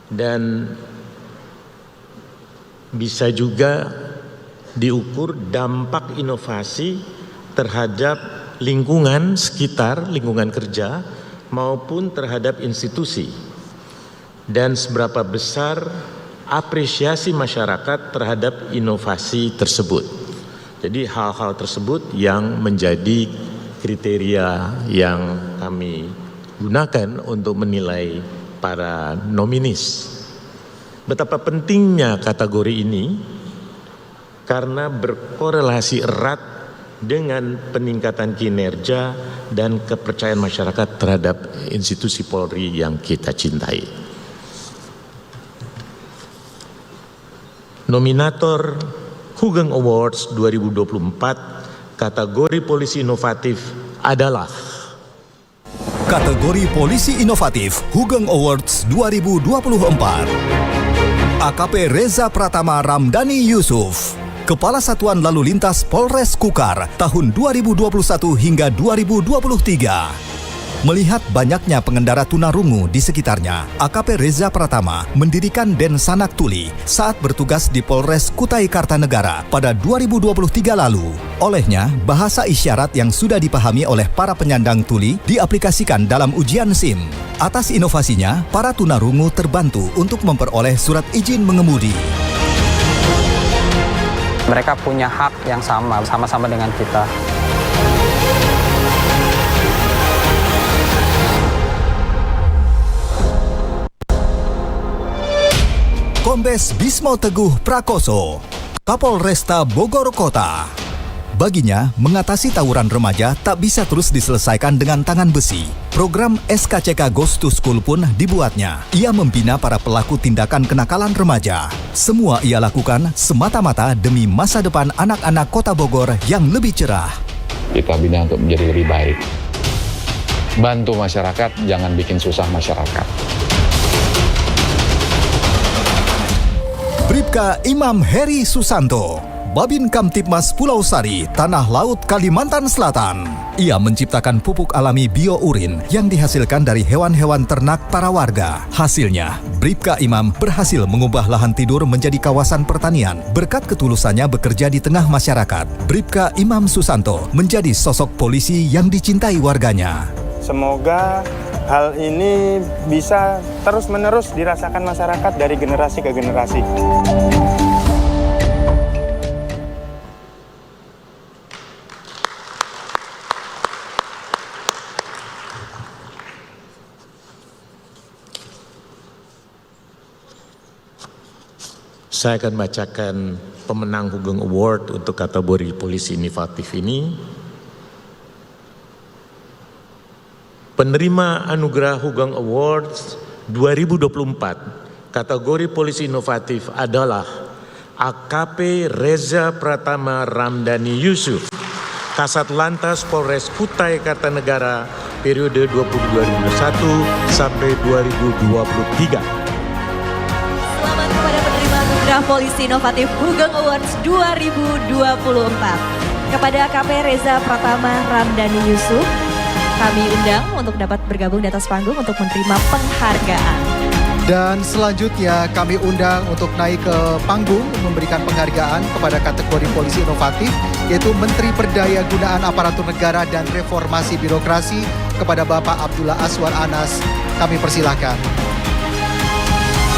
Dan bisa juga diukur dampak inovasi terhadap lingkungan sekitar, lingkungan kerja, maupun terhadap institusi. Dan seberapa besar apresiasi masyarakat terhadap inovasi tersebut. Jadi hal-hal tersebut yang menjadi kriteria yang kami gunakan untuk menilai para nominis. Betapa pentingnya kategori ini karena berkorelasi erat dengan peningkatan kinerja dan kepercayaan masyarakat terhadap institusi Polri yang kita cintai. Nominator Hugeng Awards 2024 kategori polisi inovatif adalah Kategori Polisi Inovatif Hugeng Awards 2024 AKP Reza Pratama Ramdhani Yusuf, Kepala Satuan Lalu Lintas Polres Kukar tahun 2021 hingga 2023. Melihat banyaknya pengendara tunarungu di sekitarnya, AKP Reza Pratama mendirikan Densanak Tuli saat bertugas di Polres Kutai Kartanegara pada 2023 lalu. Olehnya, bahasa isyarat yang sudah dipahami oleh para penyandang tuli diaplikasikan dalam ujian SIM. Atas inovasinya, para tunarungu terbantu untuk memperoleh surat izin mengemudi. Mereka punya hak yang sama-sama dengan kita. Kombes Bismo Teguh Prakoso, Kapolresta Bogor Kota. Baginya, mengatasi tawuran remaja tak bisa terus diselesaikan dengan tangan besi. Program SKCK Ghost to School pun dibuatnya. Ia membina para pelaku tindakan kenakalan remaja. Semua ia lakukan semata-mata demi masa depan anak-anak Kota Bogor yang lebih cerah. Kita bina untuk menjadi lebih baik. Bantu masyarakat, jangan bikin susah masyarakat. Bribka Imam Heri Susanto, Babin Kamtipmas Pulau Sari, Tanah Laut, Kalimantan Selatan. Ia menciptakan pupuk alami biourin yang dihasilkan dari hewan-hewan ternak para warga. Hasilnya, Bribka Imam berhasil mengubah lahan tidur menjadi kawasan pertanian berkat ketulusannya bekerja di tengah masyarakat. Bribka Imam Susanto menjadi sosok polisi yang dicintai warganya. Semoga hal ini bisa terus-menerus dirasakan masyarakat dari generasi ke generasi. Saya akan bacakan pemenang Hugeng Award untuk kategori polisi inovatif ini. Penerima anugerah Hugeng Awards 2024 kategori polisi inovatif adalah AKP Reza Pratama Ramdhani Yusuf, Kasat Lantas Polres Kutai Kartanegara periode 2021 sampai 2023. Selamat kepada penerima anugerah polisi inovatif Hugeng Awards 2024. Kepada AKP Reza Pratama Ramdhani Yusuf, kami undang untuk dapat bergabung di atas panggung untuk menerima penghargaan. Dan selanjutnya kami undang untuk naik ke panggung memberikan penghargaan kepada kategori polisi inovatif, yaitu Menteri Perdayagunaan Aparatur Negara dan Reformasi Birokrasi kepada Bapak Abdullah Aswar Anas. Kami persilahkan.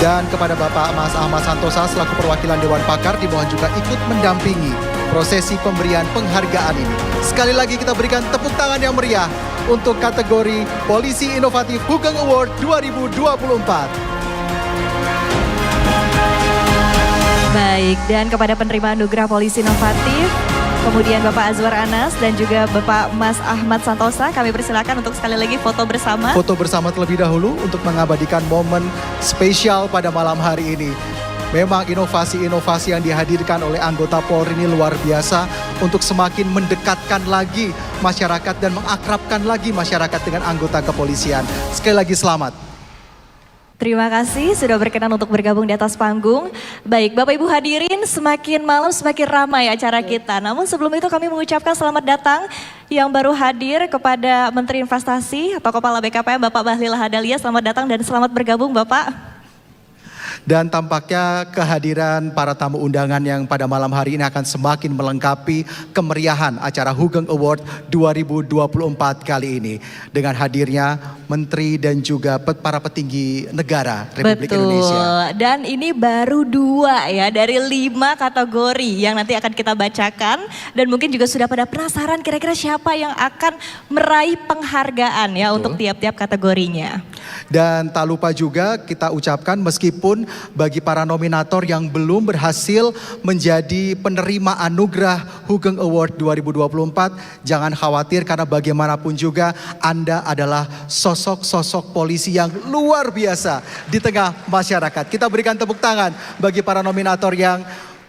Dan kepada Bapak Mas Ahmad Santosa selaku perwakilan Dewan Pakar dimohon juga ikut mendampingi prosesi pemberian penghargaan ini. Sekali lagi kita berikan tepuk tangan yang meriah untuk kategori Polisi Inovatif Hugeng Award 2024. Baik, dan kepada penerima anugerah polisi inovatif kemudian Bapak Azwar Anas dan juga Bapak Mas Ahmad Santosa. Kami persilakan untuk sekali lagi foto bersama. Foto bersama terlebih dahulu untuk mengabadikan momen spesial pada malam hari ini. Memang inovasi-inovasi yang dihadirkan oleh anggota Polri ini luar biasa untuk semakin mendekatkan lagi masyarakat dan mengakrabkan lagi masyarakat dengan anggota kepolisian. Sekali lagi selamat. Terima kasih sudah berkenan untuk bergabung di atas panggung. Baik, Bapak Ibu hadirin, semakin malam semakin ramai acara kita. Namun sebelum itu kami mengucapkan selamat datang yang baru hadir kepada Menteri Investasi atau Kepala BKPM Bapak Bahlil Lahadalia. Selamat datang dan selamat bergabung Bapak. Dan tampaknya kehadiran para tamu undangan yang pada malam hari ini akan semakin melengkapi kemeriahan acara Hugeng Award 2024 kali ini. Dengan hadirnya Menteri dan juga para petinggi negara Republik Indonesia. Dan ini baru 2 ya dari 5 kategori yang nanti akan kita bacakan. Dan mungkin juga sudah pada penasaran kira-kira siapa yang akan meraih penghargaan ya untuk tiap-tiap kategorinya. Dan tak lupa juga kita ucapkan meskipun bagi para nominator yang belum berhasil menjadi penerima anugerah Hugeng Award 2024, jangan khawatir karena bagaimanapun juga Anda adalah sosok-sosok polisi yang luar biasa di tengah masyarakat. Kita berikan tepuk tangan bagi para nominator yang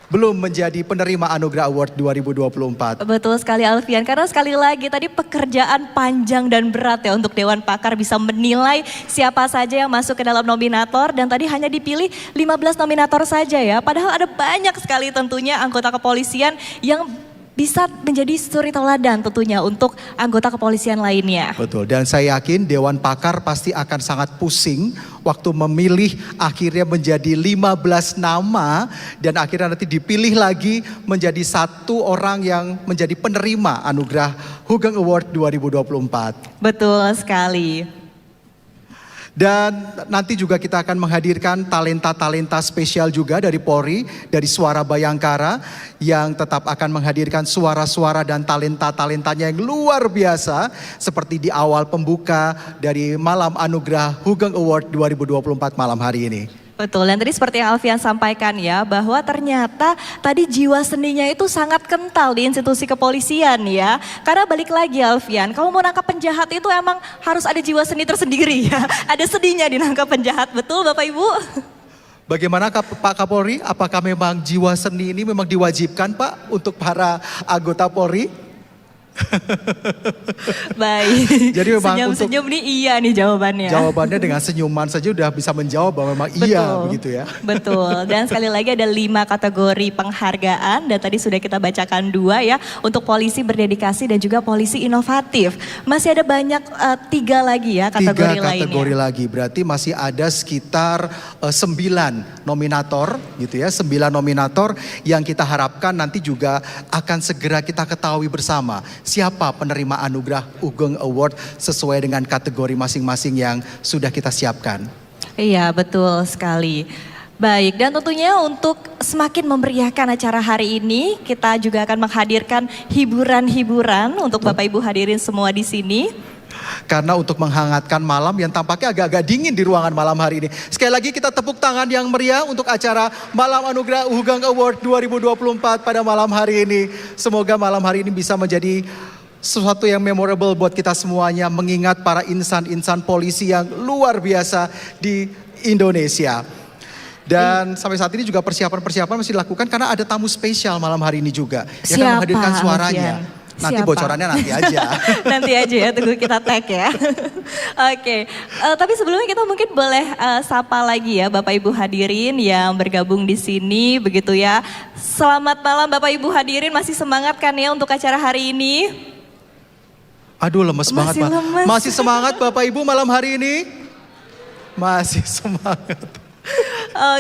belum menjadi penerima Anugerah Award 2024. Betul sekali Alfian, karena sekali lagi tadi pekerjaan panjang dan berat ya untuk Dewan Pakar bisa menilai siapa saja yang masuk ke dalam nominator dan tadi hanya dipilih 15 nominator saja ya. Padahal ada banyak sekali tentunya anggota kepolisian yang bisa menjadi suri teladan tentunya untuk anggota kepolisian lainnya. Betul, dan saya yakin Dewan Pakar pasti akan sangat pusing waktu memilih akhirnya menjadi 15 nama dan akhirnya nanti dipilih lagi menjadi 1 orang yang menjadi penerima anugerah Hugeng Award 2024. Betul sekali. Dan nanti juga kita akan menghadirkan talenta-talenta spesial juga dari Polri, dari Suara Bayangkara yang tetap akan menghadirkan suara-suara dan talenta-talentanya yang luar biasa seperti di awal pembuka dari Malam Anugerah Hugeng Award 2024 malam hari ini. Betul, dan tadi seperti yang Alfian sampaikan ya, bahwa ternyata tadi jiwa seninya itu sangat kental di institusi kepolisian ya. Karena balik lagi Alfian, kalau mau nangkap penjahat itu emang harus ada jiwa seni tersendiri ya. Ada seninya di nangkap penjahat, betul Bapak Ibu? Bagaimana Pak Kapolri, apakah memang jiwa seni ini memang diwajibkan Pak untuk para anggota Polri? Baik, jadi memang senyum-senyum nih iya nih jawabannya. Jawabannya dengan senyuman saja udah bisa menjawab bahwa memang iya begitu ya. Betul, dan sekali lagi ada 5 kategori penghargaan dan tadi sudah kita bacakan 2 ya. Untuk polisi berdedikasi dan juga polisi inovatif. Masih ada banyak 3 lagi ya kategori lainnya. 3 kategori lagi, berarti masih ada sekitar 9 nominator gitu ya. 9 nominator yang kita harapkan nanti juga akan segera kita ketahui bersama. Siapa penerima anugerah Hugeng Award sesuai dengan kategori masing-masing yang sudah kita siapkan. Iya betul sekali. Baik, dan tentunya untuk semakin memeriahkan acara hari ini, kita juga akan menghadirkan hiburan-hiburan untuk Bapak Ibu hadirin semua di sini. Karena untuk menghangatkan malam yang tampaknya agak-agak dingin di ruangan malam hari ini. Sekali lagi kita tepuk tangan yang meriah untuk acara Malam Anugerah Hugeng Award 2024 pada malam hari ini. Semoga malam hari ini bisa menjadi sesuatu yang memorable buat kita semuanya. Mengingat para insan-insan polisi yang luar biasa di Indonesia. Dan sampai saat ini juga persiapan-persiapan masih dilakukan karena ada tamu spesial malam hari ini juga. Yang akan menghadirkan suaranya. Nanti Siapa? Bocorannya nanti aja. Nanti aja ya, tunggu kita tag ya. Oke, tapi sebelumnya kita mungkin boleh sapa lagi ya Bapak Ibu hadirin yang bergabung di sini begitu ya. Selamat malam Bapak Ibu hadirin, masih semangat kan ya untuk acara hari ini? Aduh lemes banget Pak. Lemes. Masih semangat Bapak Ibu malam hari ini? Masih semangat.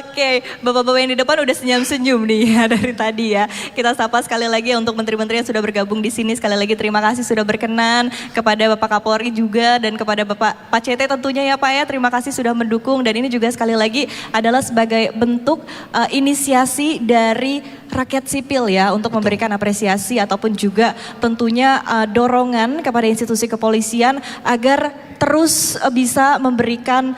Oke, Bapak-Bapak yang di depan udah senyum-senyum nih ya dari tadi ya. Kita sapa sekali lagi untuk menteri-menteri yang sudah bergabung di sini. Sekali lagi terima kasih sudah berkenan kepada Bapak Kapolri juga dan kepada Bapak Pak CT tentunya ya Pak ya. Terima kasih sudah mendukung dan ini juga sekali lagi adalah sebagai bentuk inisiasi dari rakyat sipil ya untuk memberikan apresiasi ataupun juga tentunya dorongan kepada institusi kepolisian agar terus bisa memberikan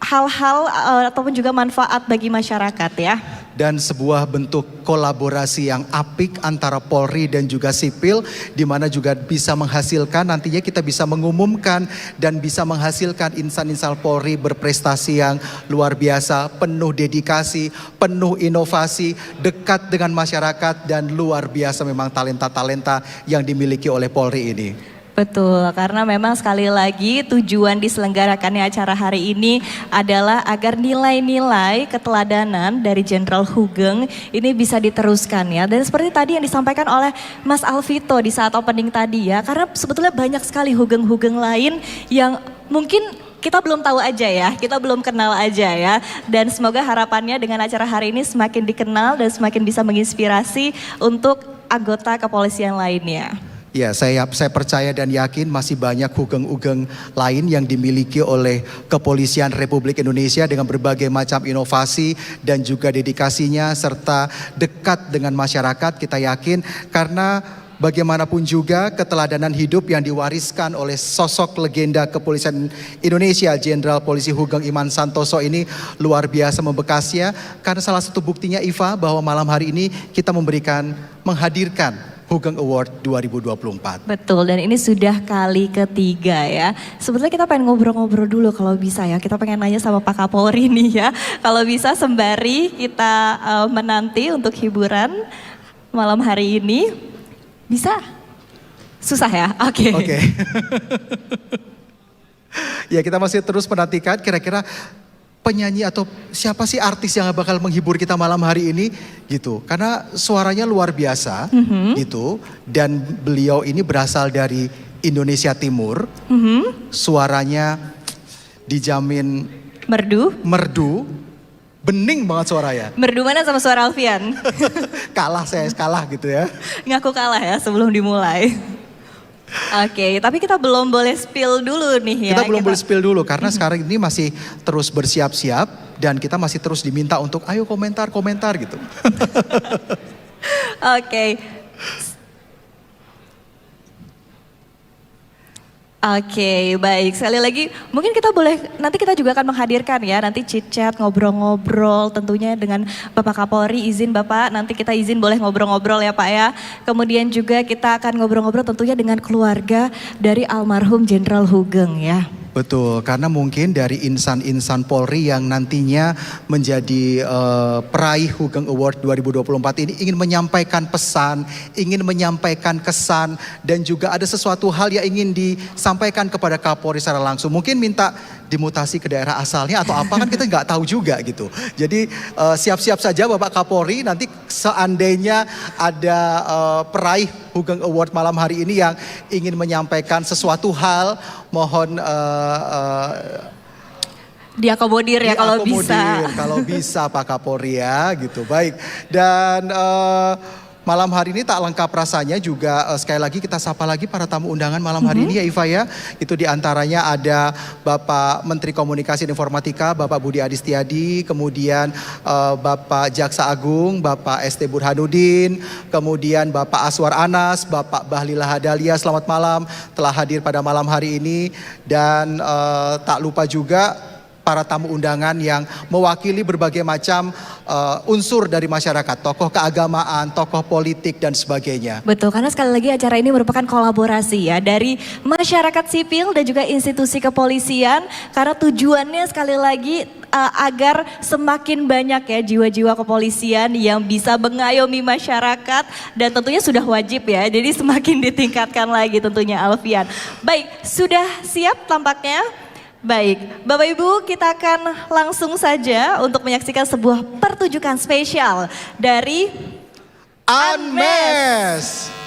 hal-hal ataupun juga manfaat bagi masyarakat ya. dan sebuah bentuk kolaborasi yang apik antara Polri dan juga sipil, di mana juga bisa menghasilkan, nantinya kita bisa mengumumkan dan bisa menghasilkan insan-insan Polri berprestasi yang luar biasa, penuh dedikasi, penuh inovasi, dekat dengan masyarakat, dan luar biasa memang talenta-talenta yang dimiliki oleh Polri ini. Betul, karena memang sekali lagi tujuan diselenggarakannya acara hari ini adalah agar nilai-nilai keteladanan dari Jenderal Hugeng ini bisa diteruskan ya. Dan seperti tadi yang disampaikan oleh Mas Alvito di saat opening tadi ya, karena sebetulnya banyak sekali Hugeng-Hugeng lain yang mungkin kita belum tahu aja ya, kita belum kenal aja ya. Dan semoga harapannya dengan acara hari ini semakin dikenal dan semakin bisa menginspirasi untuk anggota kepolisian lainnya. Ya, saya percaya dan yakin masih banyak hugeng-hugeng lain yang dimiliki oleh Kepolisian Republik Indonesia dengan berbagai macam inovasi dan juga dedikasinya serta dekat dengan masyarakat, kita yakin, karena bagaimanapun juga keteladanan hidup yang diwariskan oleh sosok legenda Kepolisian Indonesia, Jenderal Polisi Hugeng Iman Santoso ini luar biasa membekasnya, karena salah satu buktinya Iva bahwa malam hari ini kita menghadirkan Hugeng Award 2024. Betul, dan ini sudah kali ketiga ya. Sebetulnya kita pengen ngobrol-ngobrol dulu kalau bisa ya. Kita pengen nanya sama Pak Kapolri nih ya. Kalau bisa sembari kita menanti untuk hiburan malam hari ini. Bisa? Susah ya? Oke. Ya, kita masih terus menantikan kira-kira penyanyi atau siapa sih artis yang bakal menghibur kita malam hari ini gitu. Karena suaranya luar biasa gitu, dan beliau ini berasal dari Indonesia Timur. Suaranya dijamin merdu, bening banget suaranya. Merdu mana sama suara Alfian? kalah gitu ya. Ngaku kalah ya sebelum dimulai. Oke, tapi kita belum boleh spill dulu nih ya. Kita belum boleh spill dulu karena sekarang ini masih terus bersiap-siap dan kita masih terus diminta untuk ayo komentar gitu. Oke, baik. Sekali lagi, mungkin kita boleh, nanti kita juga akan menghadirkan ya, nanti chit-chat, ngobrol-ngobrol tentunya dengan Bapak Kapolri. Izin Bapak, nanti kita izin boleh ngobrol-ngobrol ya Pak ya. Kemudian juga kita akan ngobrol-ngobrol tentunya dengan keluarga dari almarhum Jenderal Hugeng ya. Betul, karena mungkin dari insan-insan Polri yang nantinya menjadi peraih Hugeng Award 2024 ini ingin menyampaikan pesan, ingin menyampaikan kesan, dan juga ada sesuatu hal yang ingin disampaikan kepada Kapolri secara langsung. Mungkin minta dimutasi ke daerah asalnya atau apa, kan kita nggak tahu juga gitu. Jadi siap-siap saja Bapak Kapolri, nanti seandainya ada peraih Hugeng Award malam hari ini yang ingin menyampaikan sesuatu hal, mohon diakomodir ya kalau bisa. Kalau bisa Pak Kapolri ya gitu. Baik, dan malam hari ini tak lengkap rasanya juga sekali lagi kita sapa lagi para tamu undangan malam hari ini ya Iva ya. Itu diantaranya ada Bapak Menteri Komunikasi dan Informatika, Bapak Budi Adistiadi, kemudian Bapak Jaksa Agung, Bapak ST Burhanuddin, kemudian Bapak Aswar Anas, Bapak Bahlil Lahadalia, selamat malam telah hadir pada malam hari ini. Dan tak lupa juga para tamu undangan yang mewakili berbagai macam unsur dari masyarakat, tokoh keagamaan, tokoh politik dan sebagainya. Betul, karena sekali lagi acara ini merupakan kolaborasi ya dari masyarakat sipil dan juga institusi kepolisian, karena tujuannya sekali lagi agar semakin banyak ya jiwa-jiwa kepolisian yang bisa mengayomi masyarakat, dan tentunya sudah wajib ya, jadi semakin ditingkatkan lagi tentunya Alfian. Baik, sudah siap tampaknya? Baik, Bapak Ibu, kita akan langsung saja untuk menyaksikan sebuah pertunjukan spesial dari Unmesh.